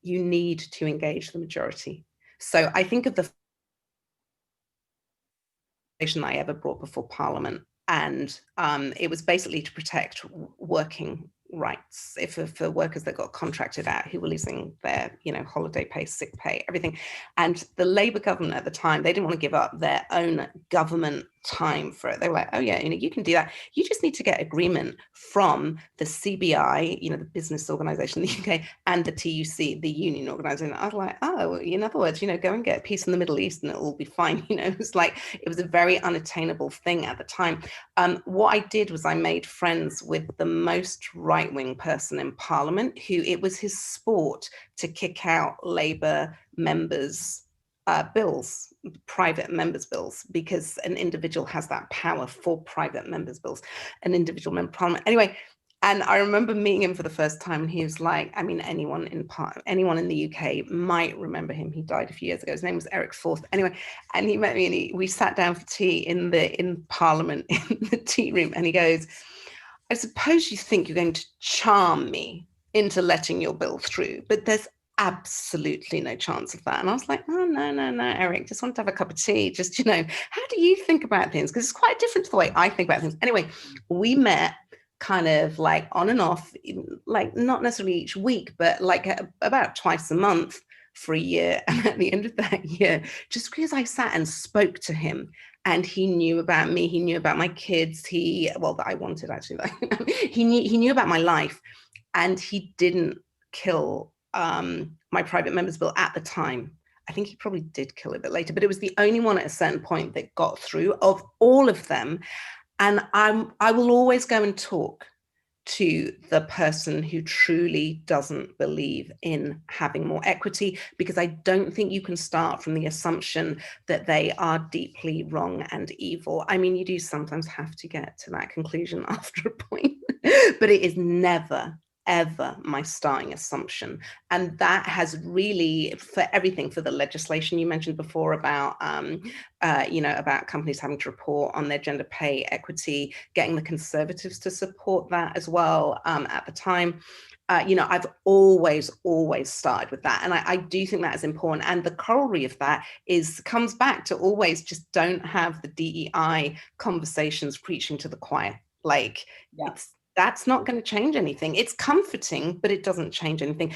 you need to engage the majority. So I think of the legislation I ever brought before Parliament, and it was basically to protect working rights for workers that got contracted out, who were losing their, holiday pay, sick pay, everything. And the Labour government at the time, they didn't want to give up their own government time for it. They were like, oh yeah, you can do that. You just need to get agreement from the CBI, the business organization in the UK, and the TUC, the union organization. I was like, oh, in other words, go and get peace in the Middle East and it'll all be fine. It was a very unattainable thing at the time. What I did was I made friends with the most right-wing person in Parliament, who it was his sport to kick out Labour members' bills, private members' bills, because an individual has that power for private members' bills, an individual member of Parliament. Anyway, and I remember meeting him for the first time, and he was like, anyone in the UK might remember him. He died a few years ago. His name was Eric Forth. Anyway, and he met me, and we sat down for tea in Parliament, in the tea room, and he goes, I suppose you think you're going to charm me into letting your bill through, but there's absolutely no chance of that. And I was like, oh, no, Eric, just want to have a cup of tea. Just, how do you think about things? Because it's quite different to the way I think about things. Anyway, we met kind of like on and off, like not necessarily each week, but like about twice a month for a year. And at the end of that year, just because I sat and spoke to him, and he knew about me, he knew about my kids, that I wanted actually, he knew about my life, and he didn't kill my private members bill at the time. I think he probably did kill it a bit later, but it was the only one at a certain point that got through of all of them. And I will always go and talk to the person who truly doesn't believe in having more equity, because I don't think you can start from the assumption that they are deeply wrong and evil. You do sometimes have to get to that conclusion after a point, but it is never, ever my starting assumption. And that has really, for everything, for the legislation you mentioned before about, about companies having to report on their gender pay equity, getting the Conservatives to support that as well at the time. I've always started with that. And I do think that is important. And the corollary of that comes back to always just don't have the DEI conversations preaching to the choir. That's not going to change anything. It's comforting, but it doesn't change anything.